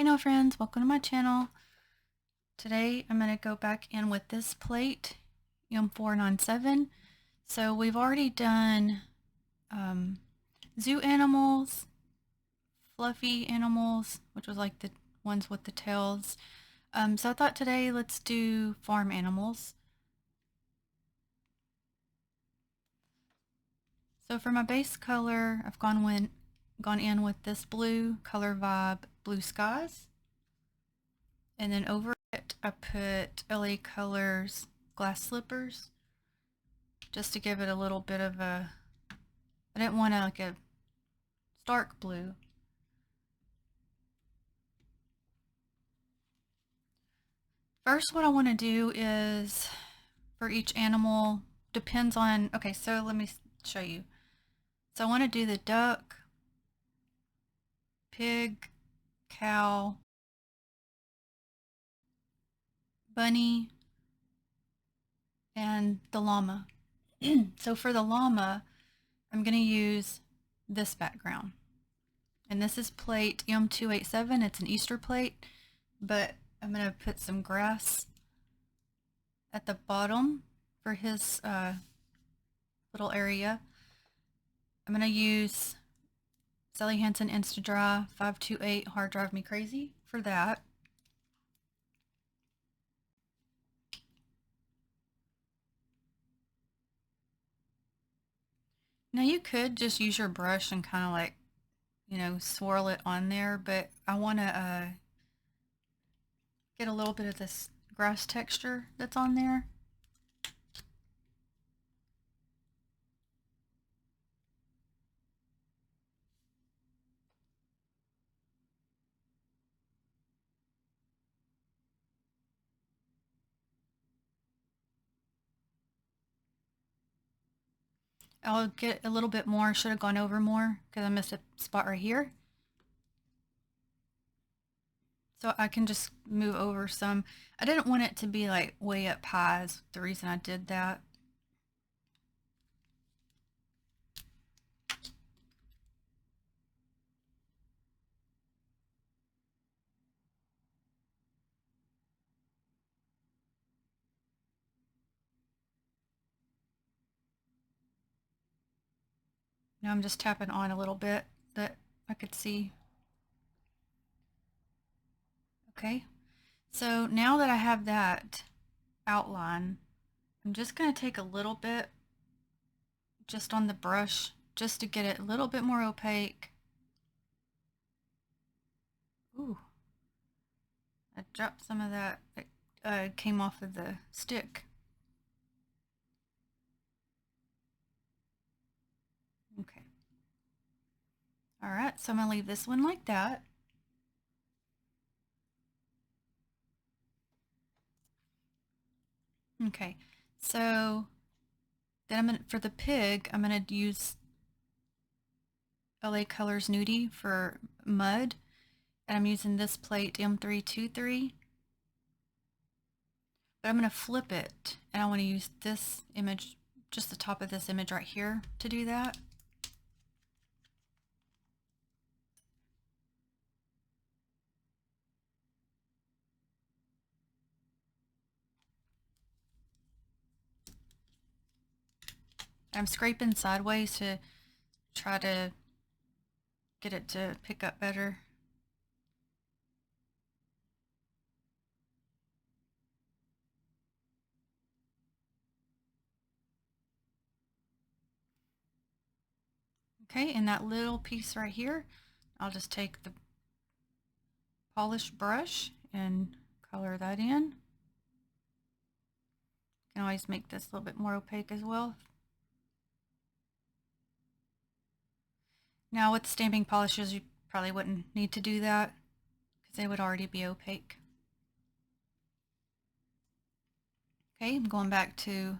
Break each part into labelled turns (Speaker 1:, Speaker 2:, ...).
Speaker 1: Hey no friends, welcome to my channel. Today I'm going to go back in with this plate, M497. So we've already done zoo animals, fluffy animals, which was like the ones with the tails. So I thought today let's do farm animals. So for my base color, I've gone in with this blue color vibe, Blue Skies. And then over it, I put LA Colors Glass Slippers, just to give it a little bit of a, I didn't want like a stark blue. First, what I want to do is, for each animal, depends on, okay, so let me show you. So I want to do the duck, pig, cow, bunny, and the llama. So for the llama, I'm going to use this background. And this is plate M287. It's an Easter plate, but I'm going to put some grass at the bottom for his little area. I'm going to use Sally Hansen Insta-Dry 528 Hard Drive Me Crazy for that. Now you could just use your brush and kind of like, you know, swirl it on there, but I want to get a little bit of this grass texture that's on there. I'll get a little bit more. Should have gone over more because I missed a spot right here. So I can just move over some. I didn't want it to be like way up high is the reason I did that. Now I'm just tapping on a little bit that I could see. Okay, so now that I have that outline, I'm just going to take a little bit just on the brush just to get it a little bit more opaque. Ooh, I dropped some of that came off of the stick. Okay. All right, so I'm going to leave this one like that. Okay, so then I'm gonna, for the pig, I'm gonna use LA Colors Nudie for mud, and I'm using this plate M323. But I'm gonna flip it, and I want to use this image, just the top of this image right here, to do that. I'm scraping sideways to try to get it to pick up better. Okay, and that little piece right here, I'll just take the polished brush and color that in. You can always make this a little bit more opaque as well. Now with stamping polishes, you probably wouldn't need to do that because they would already be opaque. Okay, I'm going back to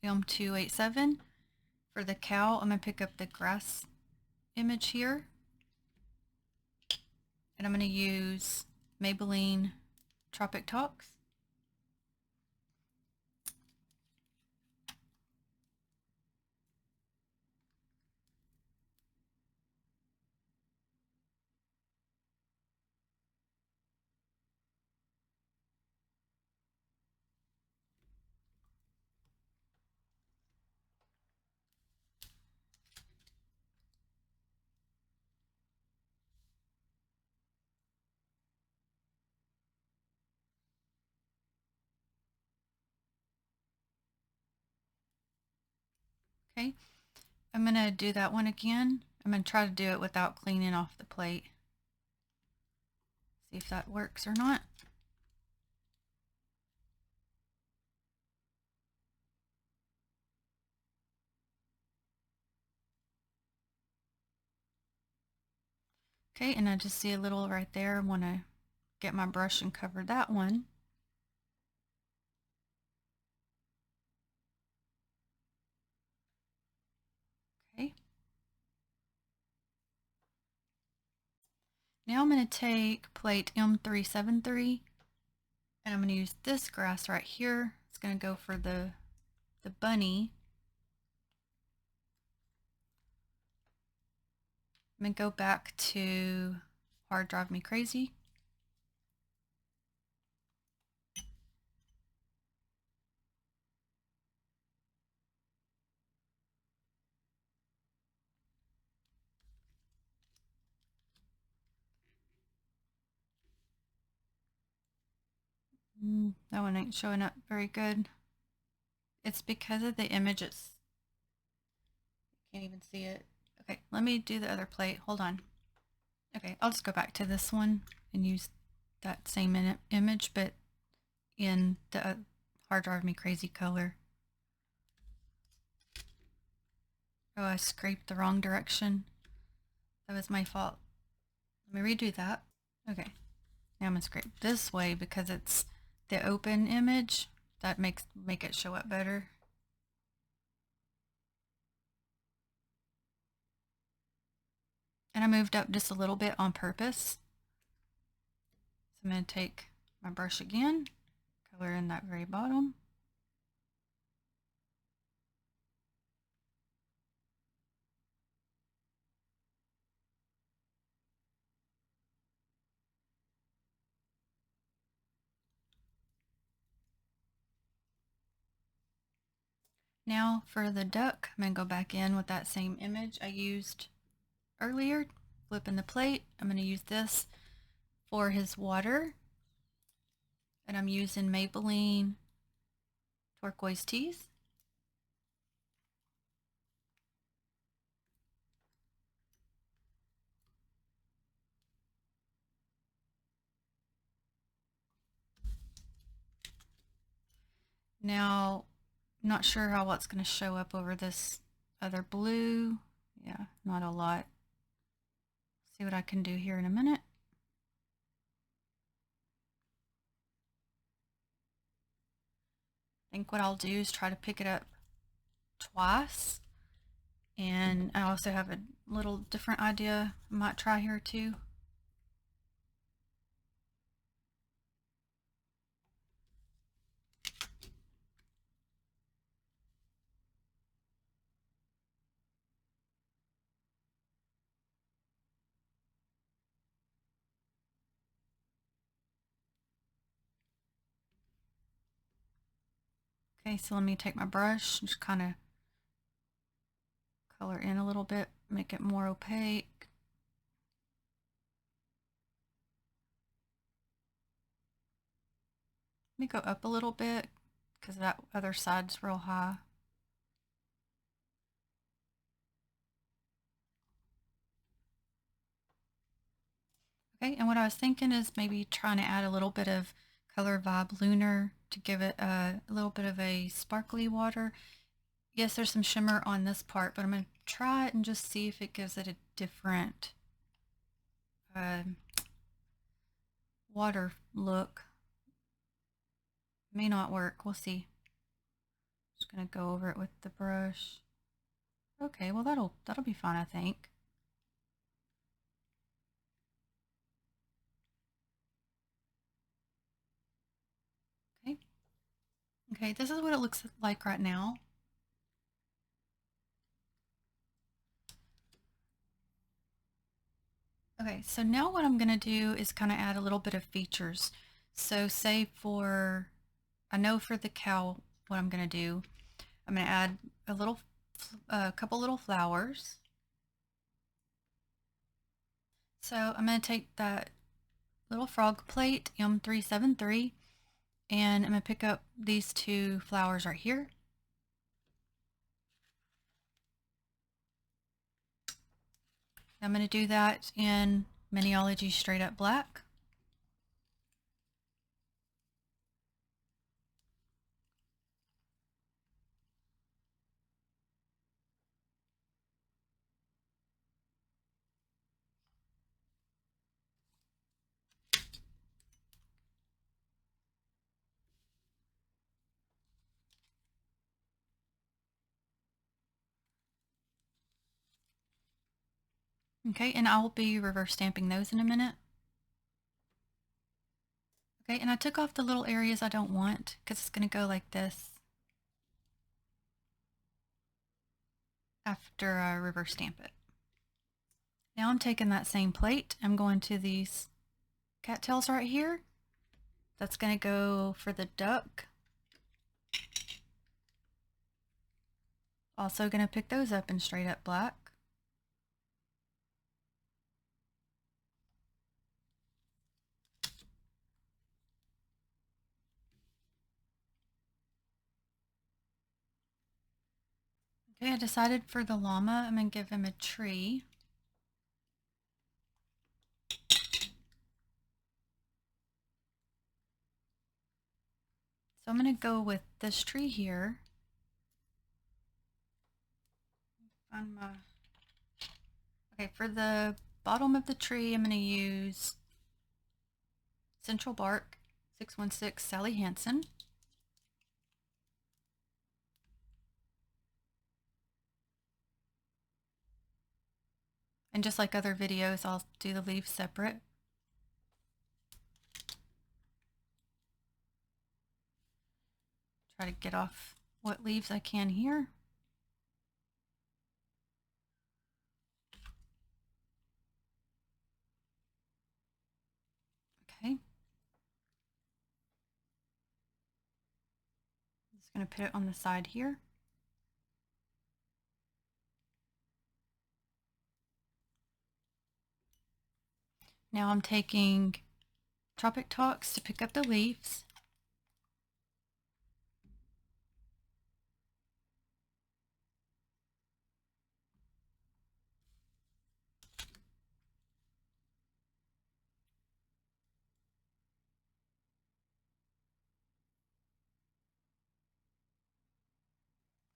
Speaker 1: M287. For the cow, I'm going to pick up the grass image here. And I'm going to use Maybelline Tropic Talks. Okay, I'm going to do that one again. I'm going to try to do it without cleaning off the plate. See if that works or not. Okay, and I just see a little right there. I want to get my brush and cover that one. Okay. Now I'm going to take plate M373 and I'm going to use this grass right here. It's going to go for the bunny. I'm going to go back to Hard Drive Me Crazy. That one ain't showing up very good. It's because of the image. It's can't even see it. Okay, let me do the other plate. Hold on. Okay, I'll just go back to this one and use that same image, but in the Hard Drive Me Crazy color. Oh, I scraped the wrong direction. That was my fault. Let me redo that. Okay, now I'm gonna scrape this way because it's the open image. That make it show up better. And I moved up just a little bit on purpose. So I'm going to take my brush again, color in that very bottom. Now for the duck, I'm going to go back in with that same image I used earlier, flipping the plate. I'm going to use this for his water. And I'm using Maybelline Turquoise Tease. Now, I'm not sure how it's going to show up over this other blue. Yeah, not a lot. See what I can do here in a minute. I think what I'll do is try to pick it up twice. And I also have a little different idea I might try here too. Okay, so let me take my brush and just kind of color in a little bit, make it more opaque. Let me go up a little bit because that other side's real high. Okay, and what I was thinking is maybe trying to add a little bit of Color Vibe Lunar to give it a little bit of a sparkly water. Yes, there's some shimmer on this part, but I'm going to try it and just see if it gives it a different water look. May not work. We'll see. Just going to go over it with the brush. Okay, well that'll be fine, I think. Okay. Okay, this is what it looks like right now. Okay, so now what I'm going to do is kind of add a little bit of features. So say for, I know for the cow, what I'm going to do, I'm going to add a couple little flowers. So I'm going to take that little frog plate, M373, and I'm going to pick up these two flowers right here. I'm going to do that in Miniology Straight Up Black. Okay, and I'll be reverse stamping those in a minute. Okay, and I took off the little areas I don't want because it's going to go like this after I reverse stamp it. Now I'm taking that same plate. I'm going to these cattails right here. That's going to go for the duck. Also going to pick those up in Straight Up Black. Okay, I decided for the llama, I'm going to give him a tree. So I'm going to go with this tree here. Okay, for the bottom of the tree, I'm going to use Central Bark 616 Sally Hansen. And just like other videos, I'll do the leaves separate. Try to get off what leaves I can here. Okay. Just going to put it on the side here. Now I'm taking Tropic Talks to pick up the leaves.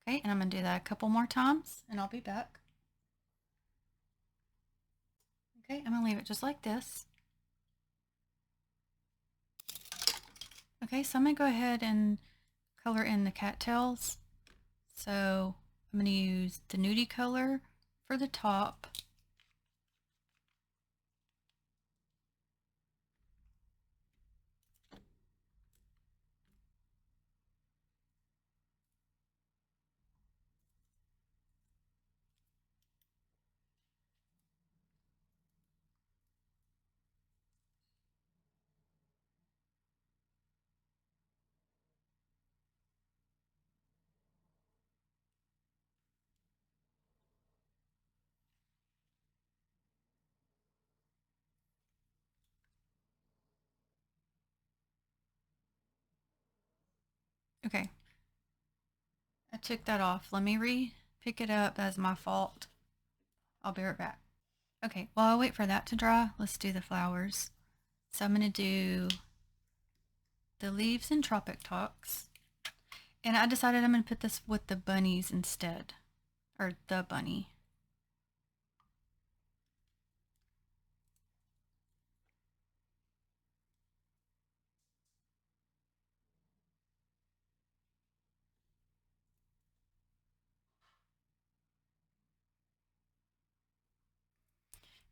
Speaker 1: Okay, and I'm going to do that a couple more times and I'll be back. Okay, I'm going to leave it just like this. Okay, so I'm going to go ahead and color in the cattails. So I'm going to use the nudie color for the top. Okay, I took that off. Let me pick it up. That's my fault. I'll be right back. Okay, while I wait for that to dry, let's do the flowers. So I'm going to do the leaves and Tropic Talks. And I decided I'm going to put this with the bunnies instead. Or the bunny.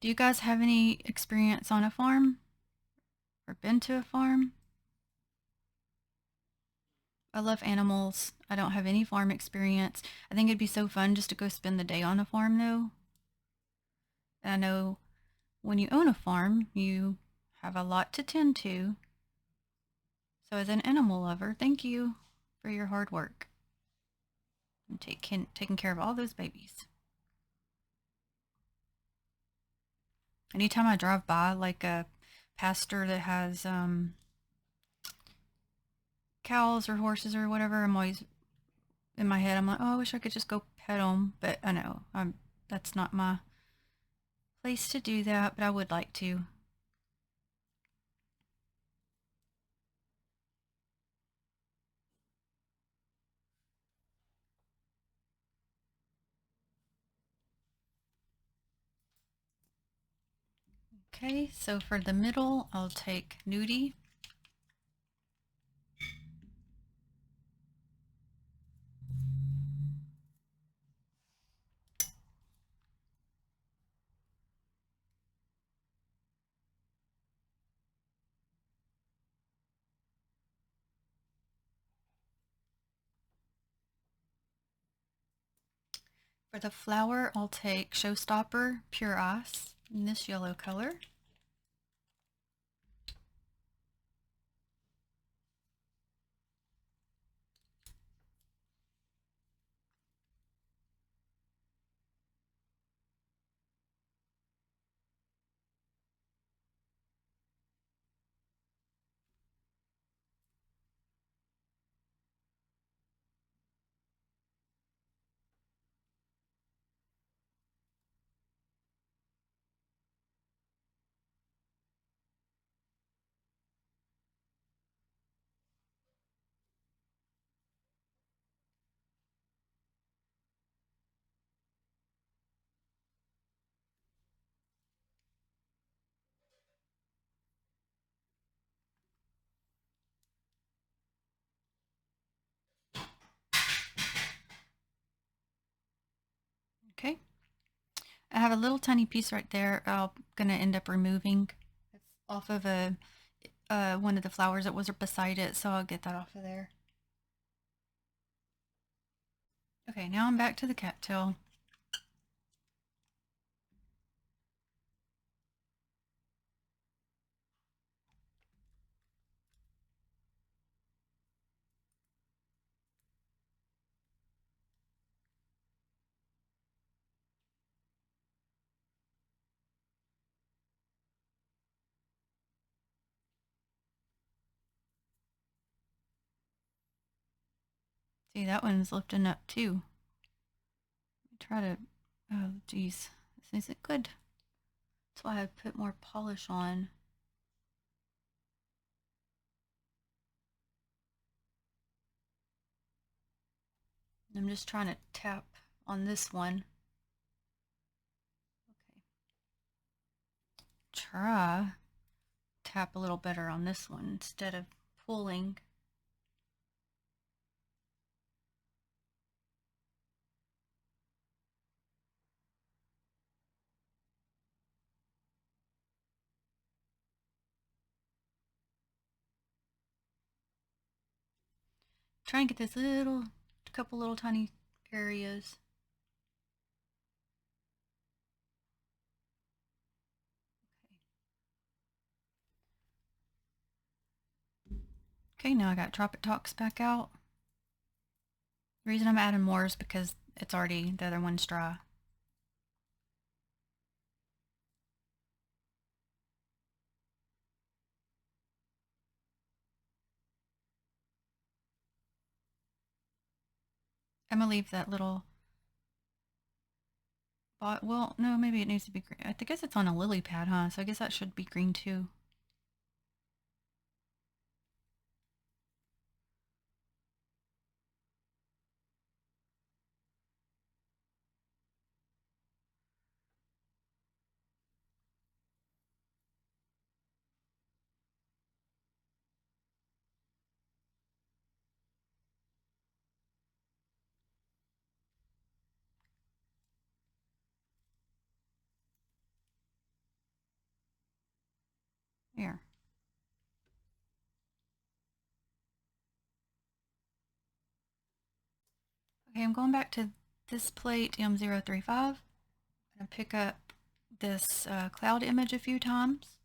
Speaker 1: Do you guys have any experience on a farm? Or been to a farm? I love animals. I don't have any farm experience. I think it'd be so fun just to go spend the day on a farm though. And I know when you own a farm, you have a lot to tend to. So as an animal lover, thank you for your hard work and taking care of all those babies. Anytime I drive by like a pasture that has cows or horses or whatever, I'm always in my head, I'm like, oh, I wish I could just go pet them. But I know that's not my place to do that, but I would like to. Okay, so for the middle, I'll take Nudie. For the flower, I'll take Showstopper Pure Ice in this yellow color. Okay. I have a little tiny piece right there I'm going to end up removing. It's off of one of the flowers that was beside it, so I'll get that off of there. Okay, now I'm back to the cattail. See, that one's lifting up too. Try to, oh geez, this isn't good. That's why I put more polish on. I'm just trying to tap on this one. Okay. Try tap a little better on this one instead of pulling. Try and get this couple little tiny areas. Okay, now I got Drop It Talks back out. The reason I'm adding more is because it's already, the other one's dry. I'm gonna leave that little well, no, maybe it needs to be green. I guess it's on a lily pad, huh? So I guess that should be green too. Here. Okay, I'm going back to this plate M035. I'm gonna pick up this cloud image a few times.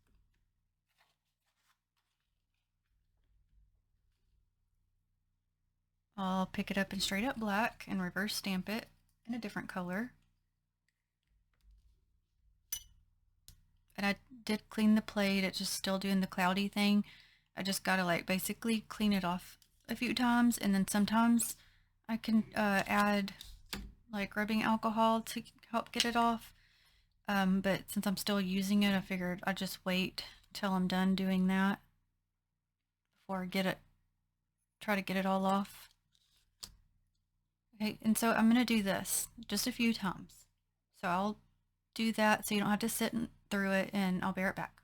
Speaker 1: I'll pick it up in straight up black and reverse stamp it in a different color. And I did clean the plate. It's just still doing the cloudy thing. I just gotta like basically clean it off a few times, and then sometimes I can add like rubbing alcohol to help get it off. But since I'm still using it, I figured I'd just wait till I'm done doing that before I try to get it all off. Okay, and so I'm going to do this just a few times. So I'll do that so you don't have to sit through it, and I'll be right back.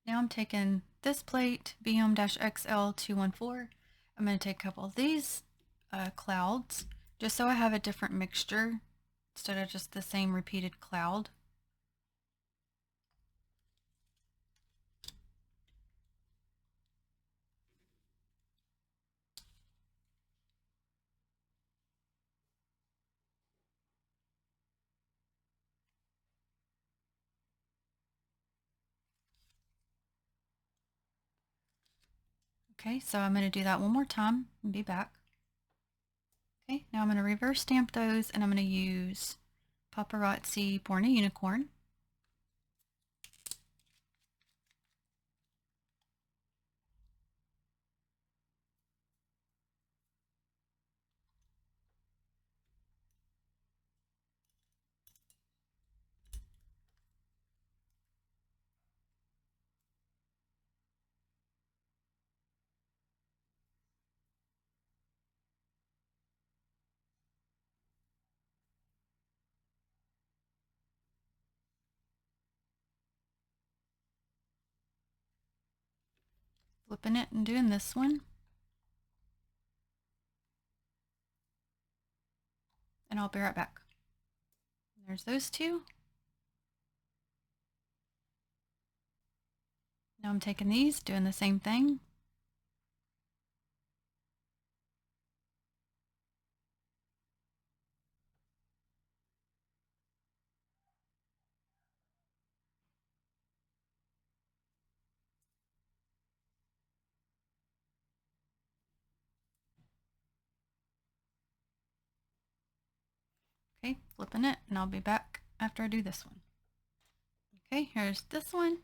Speaker 1: Now I'm taking this plate, BM-XL214. I'm going to take a couple of these clouds, just so I have a different mixture instead of just the same repeated cloud. Okay, so I'm going to do that one more time and be back. Okay, now I'm going to reverse stamp those, and I'm going to use Paparazzi Born a Unicorn. Flipping it and doing this one. And I'll be right back. There's those two. Now I'm taking these, doing the same thing. Okay, flipping it, and I'll be back after I do this one. Okay, here's this one.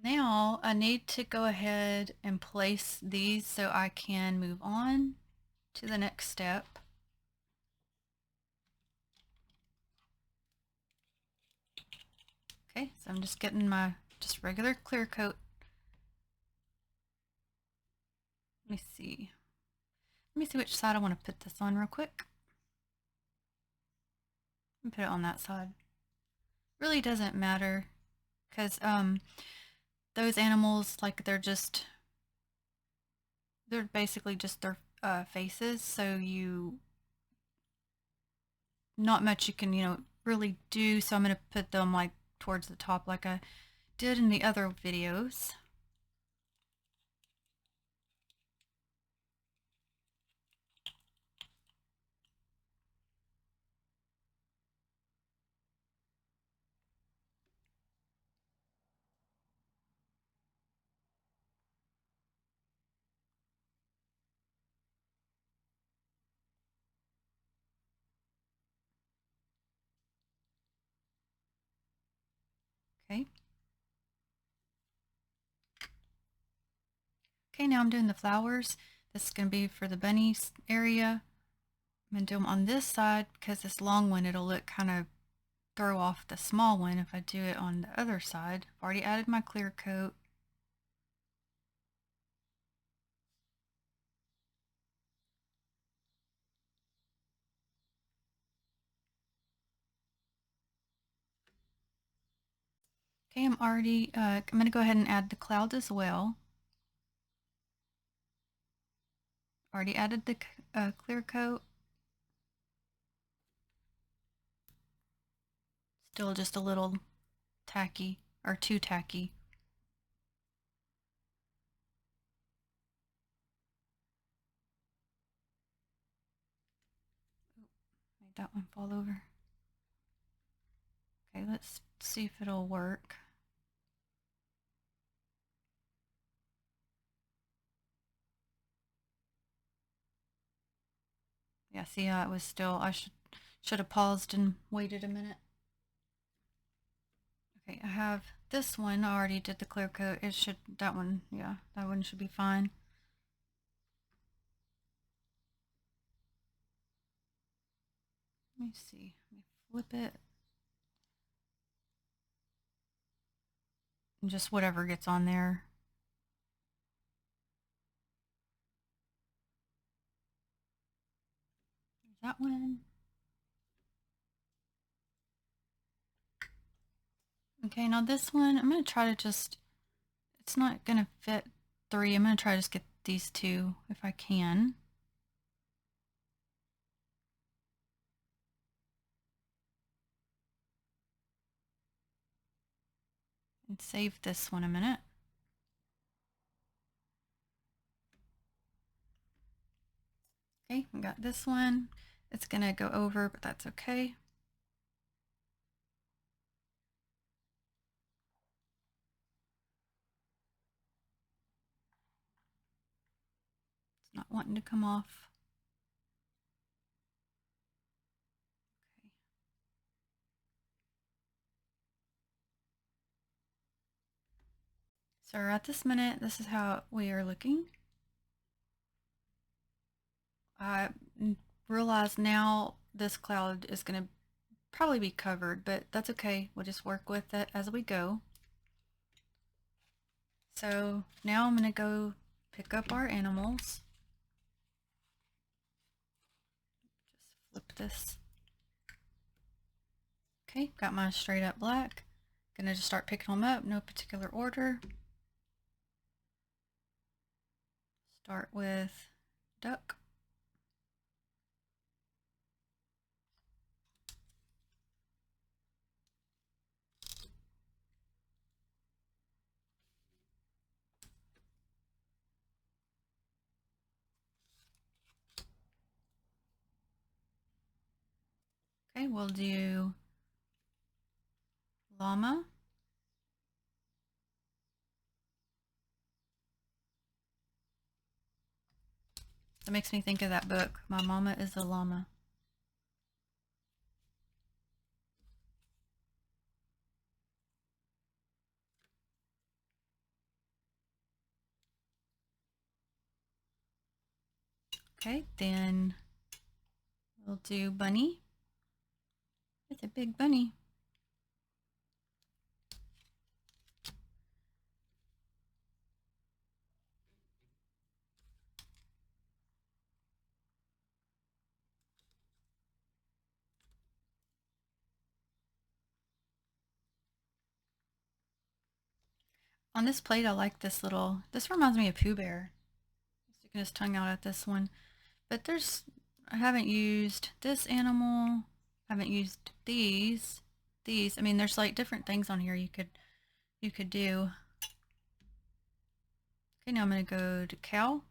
Speaker 1: Now I need to go ahead and place these so I can move on to the next step. Okay, so I'm just getting my just regular clear coat. Let me see. Let me see which side I want to put this on real quick. Put it on that side. Really doesn't matter, because those animals, like, they're basically just their faces, so not much you can really do. So I'm going to put them like towards the top like I did in the other videos. Okay. Okay, now I'm doing the flowers. This is going to be for the bunnies area. I'm going to do them on this side because this long one, it'll look kind of throw off the small one if I do it on the other side. I've already added my clear coat. Okay, I'm going to go ahead and add the cloud as well. Already added the clear coat. Still just a little tacky, or too tacky. Made that one fall over. Okay, let's see if it'll work. Yeah, see how it was still, I should have paused and waited a minute. Okay, I have this one. I already did the clear coat. That one should be fine. Let me see. Let me flip it. And just whatever gets on there. There's that one. Okay, now this one, I'm going to try to just, it's not going to fit 3. I'm going to try to just get these 2 if I can. And save this one a minute. Okay, we got this one. It's going to go over, but that's okay. It's not wanting to come off. Okay. So at this minute, this is how we are looking. I realize now this cloud is going to probably be covered, but that's okay. We'll just work with it as we go. So now I'm going to go pick up our animals. Just flip this. Okay, got my straight up black. Gonna just start picking them up, no particular order. Start with duck. Okay, we'll do llama. That makes me think of that book, My Mama is a Llama. Okay, then we'll do bunny. It's a big bunny. On this plate, I like this little, this reminds me of Pooh Bear. Sticking his tongue out at this one. But there's, I haven't used this animal. I haven't used these. I mean, there's like different things on here you could do. Okay, now I'm going to go to cow.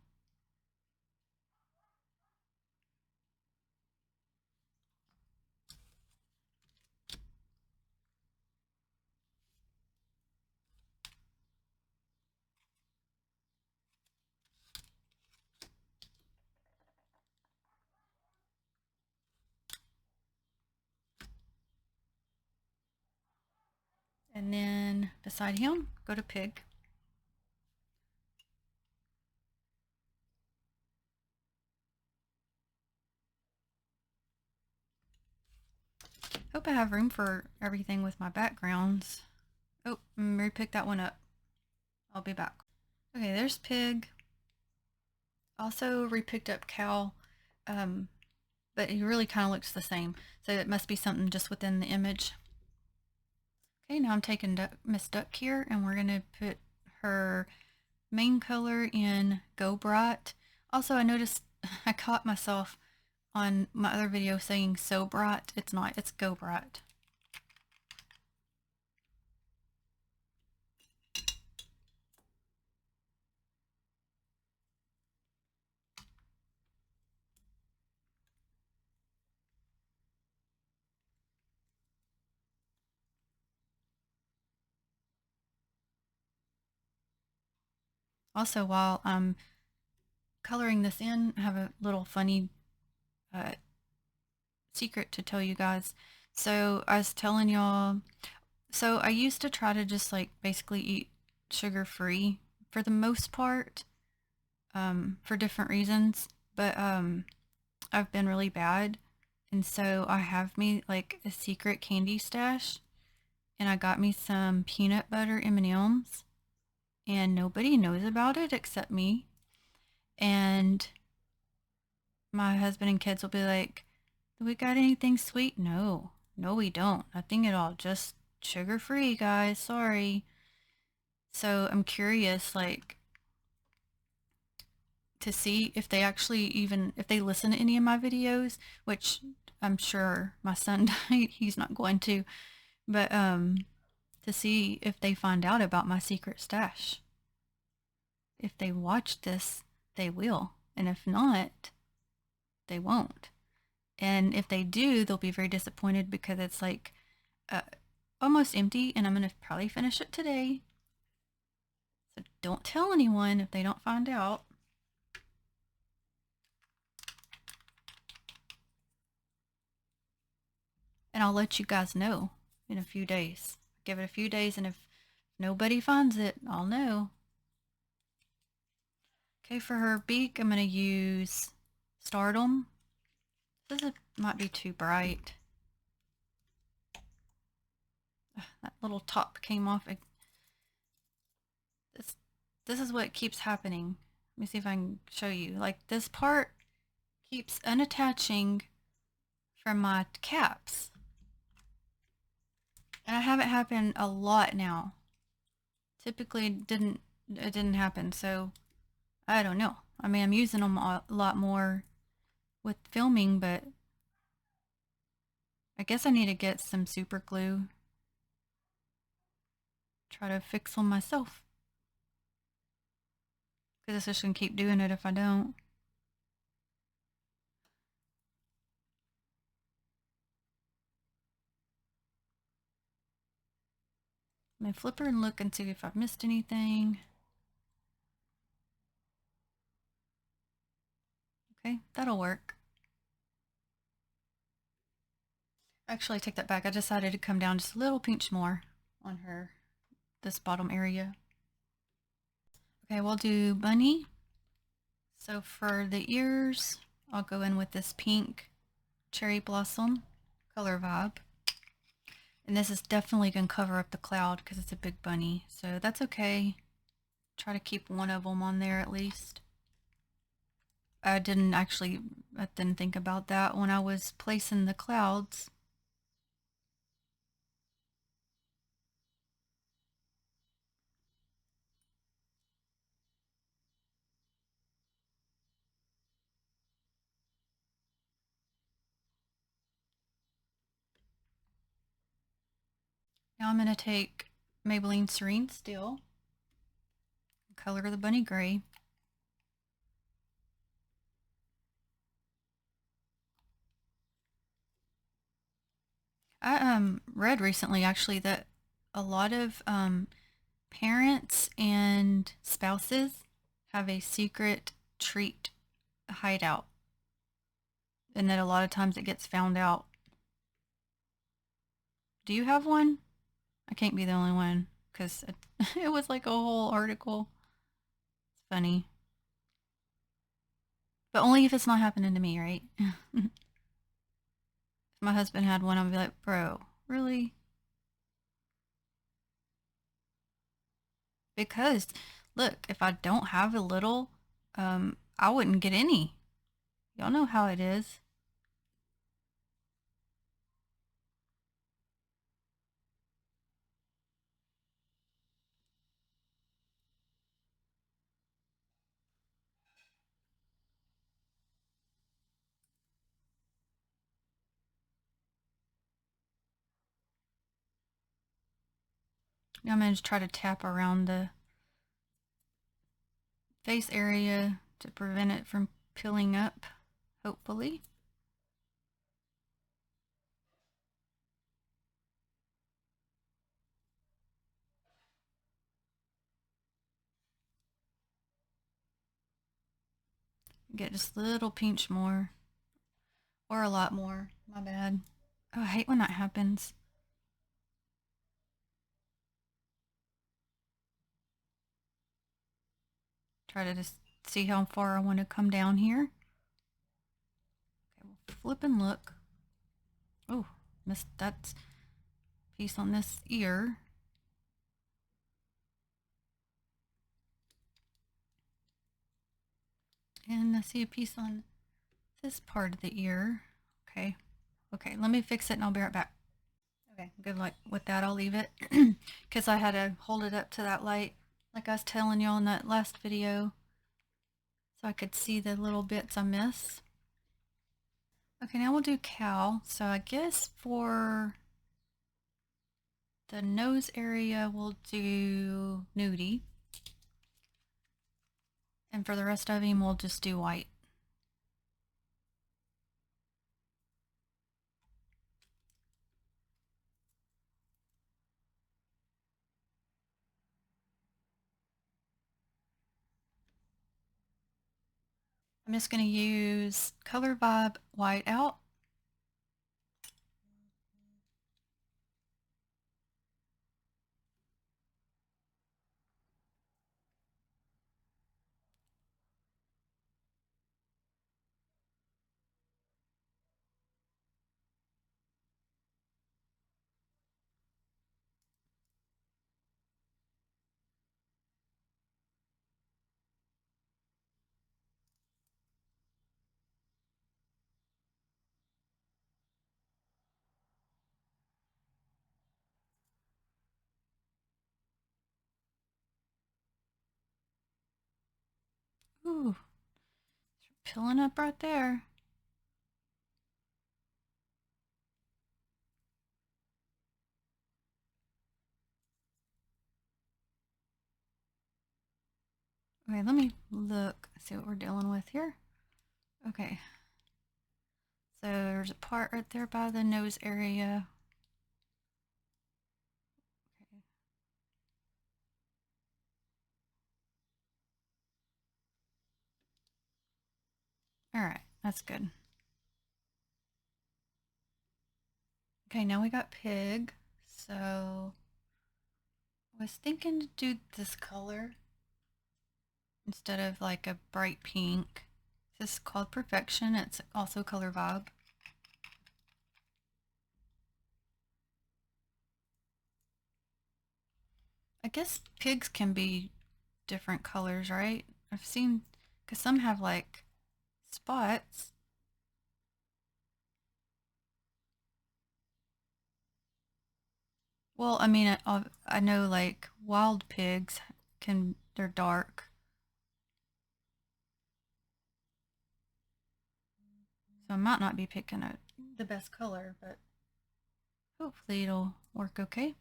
Speaker 1: And then beside him, go to pig. Hope I have room for everything with my backgrounds. Oh, repick that one up. I'll be back. Okay, there's pig. Also repicked up cow, but he really kind of looks the same. So it must be something just within the image. Okay, now I'm taking Miss Duck here, and we're gonna put her main color in Go Bright. Also, I noticed I caught myself on my other video saying So Bright. It's not, it's Go Bright. Also, while I'm coloring this in, I have a little funny secret to tell you guys. So I was telling y'all, so I used to try to just like basically eat sugar free for the most part, for different reasons, but I've been really bad, And so I have me like a secret candy stash, and I got me some peanut butter M&Ms, and nobody knows about it except me. And my husband and kids will be like, "Do we got anything sweet?" No, no, we don't. Nothing at all. Just sugar free, guys. Sorry. So I'm curious, like, to see if they actually even if they listen to any of my videos, which I'm sure my son he's not going to, but to see if they find out about my secret stash. If they watch this, they will, and if not, they won't. And if they do, they'll be very disappointed because it's like uh, almost empty, and I'm gonna probably finish it today. So don't tell anyone if they don't find out. And I'll let you guys know in a few days. Give it a few days, and if nobody finds it, I'll know. Okay, for her beak, I'm going to use Stardom. Might be too bright. That little top came off. This is what keeps happening. Let me see if I can show you. Like, this part keeps unattaching from my caps. And I have it happen a lot now. Typically it didn't happen, so I don't know. I mean, I'm using them a lot more with filming, but I guess I need to get some super glue. Try to fix them myself. Because it's just going to keep doing it if I don't. Let me flip her and look and see if I've missed anything. Okay, that'll work. Actually, I take that back. I decided to come down just a little pinch more on her, this bottom area. Okay, we'll do bunny. So for the ears, I'll go in with this pink cherry blossom color vibe. And this is definitely going to cover up the cloud because it's a big bunny. So that's okay. Try to keep one of them on there at least. I didn't think about that when I was placing the clouds. Now I'm going to take Maybelline Serene Steel, color the bunny gray. I read recently actually that a lot of parents and spouses have a secret treat hideout, and that a lot of times it gets found out. Do you have one? I can't be the only one because it was like a whole article. It's funny. But only if it's not happening to me, right? If my husband had one, I'd be like, bro, really? Because look, if I don't have a little, I wouldn't get any. Y'all know how it is. Now I'm going to try to tap around the face area to prevent it from peeling up, hopefully. Get just a little pinch more. Or a lot more. My bad. Oh, I hate when that happens. Try to just see how far I want to come down here. Okay, we'll flip and look. Oh, missed that piece on this ear. And I see a piece on this part of the ear. Okay. Okay, let me fix it and I'll be right back. Okay, good luck with that. I'll leave it because I had to hold it up to that light like I was telling y'all in that last video so I could see the little bits I miss. Okay, now we'll do cow. So I guess for the nose area, we'll do nudie. And for the rest of him, we'll just do white. I'm just going to use Color Vibe White Out. Ooh, pilling up right there. Okay, let me look, see what we're dealing with here. Okay. So there's a part right there by the nose area. Okay. All right, that's good. Okay, now we got pig. So I was thinking to do this color instead of like a bright pink. This is called Perfection. It's also Color Vibe. I guess pigs can be different colors, right? I've seen, because some have like spots. Well, I mean, I know like wild pigs they're dark. So I might not be picking the best color, but hopefully it'll work okay.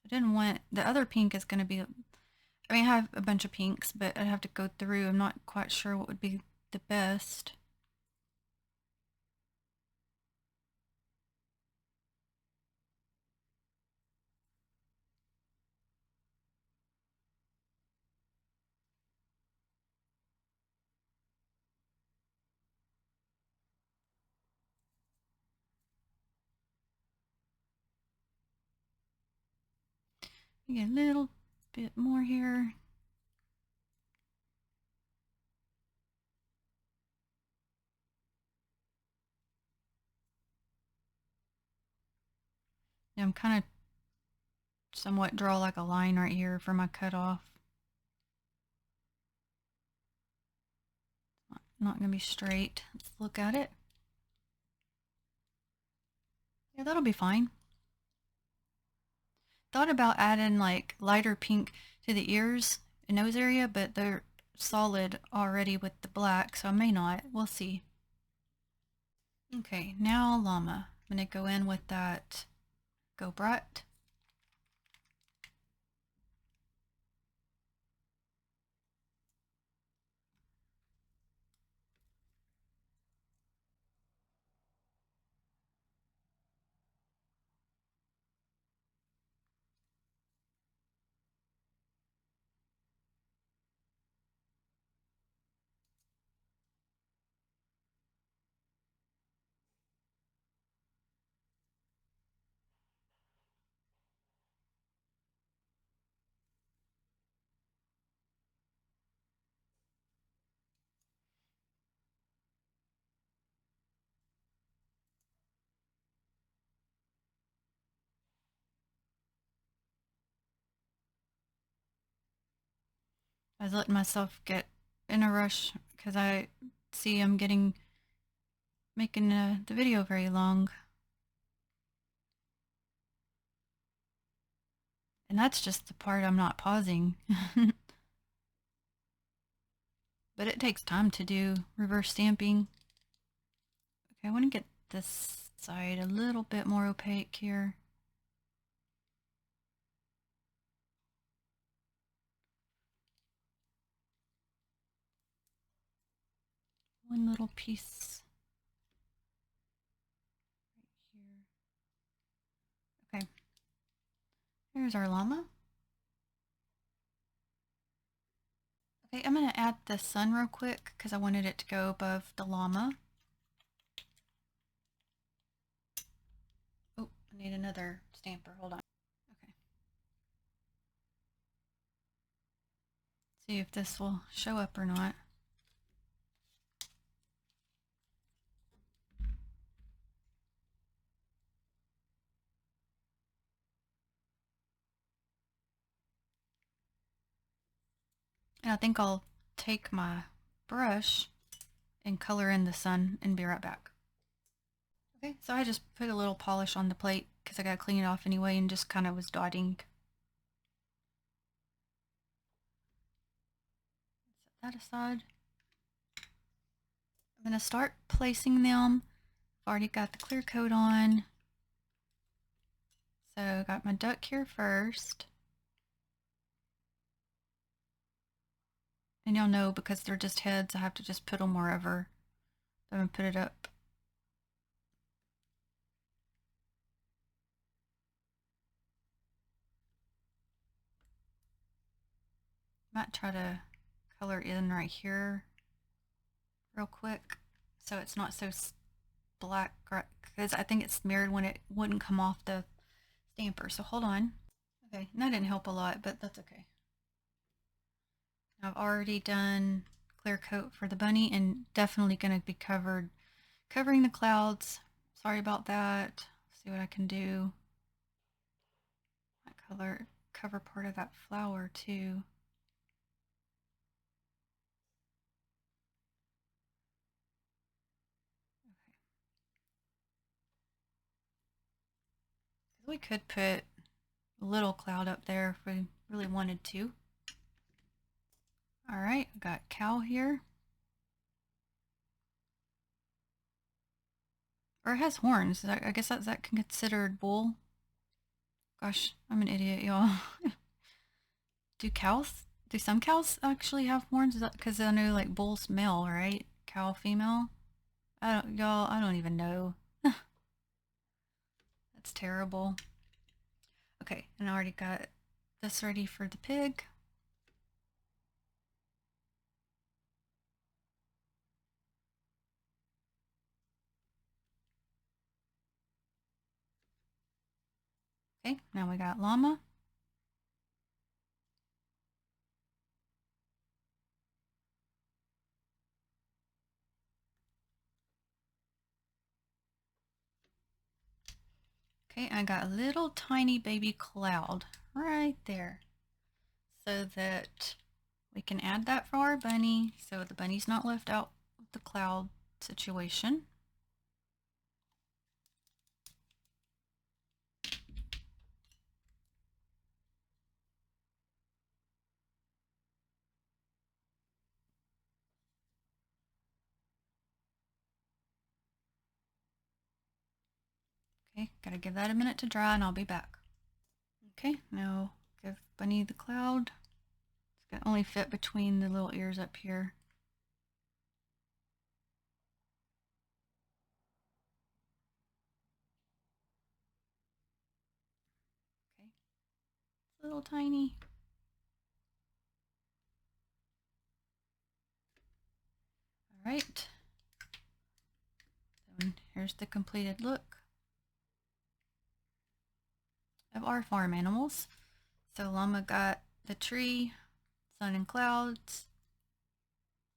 Speaker 1: I didn't want, the other pink is going to be, I mean, I have a bunch of pinks, but I'd have to go through. I'm not quite sure what would be the best. Get a little bit more here. Yeah, I'm kind of somewhat draw like a line right here for my cutoff. Not going to be straight. Let's look at it. Yeah, that'll be fine. Thought about adding like lighter pink to the ears and nose area, but they're solid already with the black, so I may not. We'll see. Okay, now llama. I'm going to go in with that Go Bright. I was letting myself get in a rush because I see I'm making the video very long. And that's just the part I'm not pausing. But it takes time to do reverse stamping. Okay, I want to get this side a little bit more opaque here. One little piece right here. Okay, here's our llama. Okay, I'm going to add the sun real quick because I wanted it to go above the llama. Oh, I need another stamper. Hold on. Okay. See if this will show up or not. And I think I'll take my brush and color in the sun and be right back. Okay, so I just put a little polish on the plate because I got to clean it off anyway and just kind of was dotting. Set that aside. I'm going to start placing them. I've already got the clear coat on. So I got my duck here first. And you'll know because they're just heads, I have to just put them wherever. I'm going to put it up. Might try to color in right here real quick so it's not so black, because I think it's smeared when it wouldn't come off the stamper. So hold on. Okay, and that didn't help a lot, but that's okay. I've already done clear coat for the bunny and definitely going to be covering the clouds. Sorry about that. See what I can do. Might cover part of that flower too. We could put a little cloud up there if we really wanted to. All right, I got cow here. Or it has horns. I guess that's that considered bull. Gosh, I'm an idiot, y'all. Do some cows actually have horns? Is that because I know like bull's male, right? Cow female? I don't even know. That's terrible. Okay, and I already got this ready for the pig. Okay, now we got llama. Okay, I got a little tiny baby cloud right there so that we can add that for our bunny so the bunny's not left out of the cloud situation. Okay, gotta give that a minute to dry and I'll be back. Okay, now give Bunny the cloud. It's gonna only fit between the little ears up here. Okay, it's a little tiny. All right, so here's the completed look of our farm animals. So llama got the tree, sun and clouds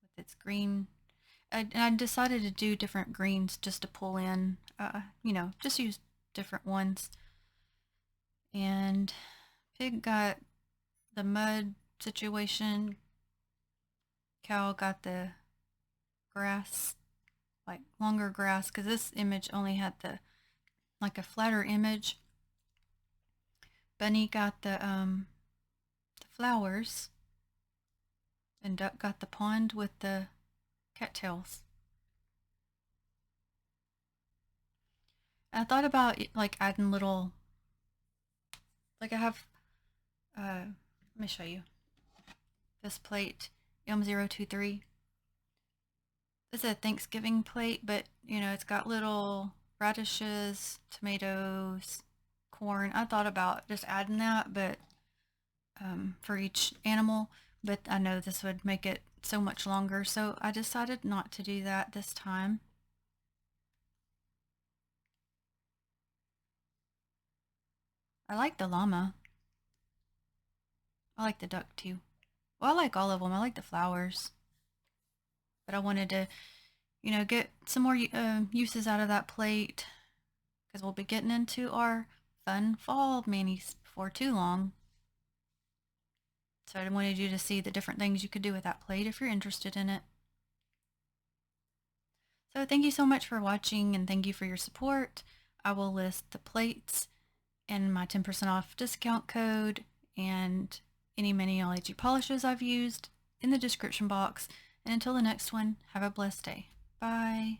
Speaker 1: with its green. I decided to do different greens just to pull in, just use different ones. And pig got the mud situation, cow got the grass, like longer grass, because this image only had like a flatter image. Bunny got the flowers, and Duck got the pond with the cattails. I thought about like adding little, like I have, let me show you this plate M023. This is a Thanksgiving plate, but you know, it's got little radishes, tomatoes, corn. I thought about just adding that, but for each animal, but I know this would make it so much longer, so I decided not to do that this time. I like the llama. I like the duck too. Well, I like all of them. I like the flowers. But I wanted to, you know, get some more uses out of that plate because we'll be getting into our fun fall manis before too long. So I wanted you to see the different things you could do with that plate if you're interested in it. So thank you so much for watching and thank you for your support. I will list the plates and my 10% off discount code and any Miniology polishes I've used in the description box. And until the next one, have a blessed day. Bye.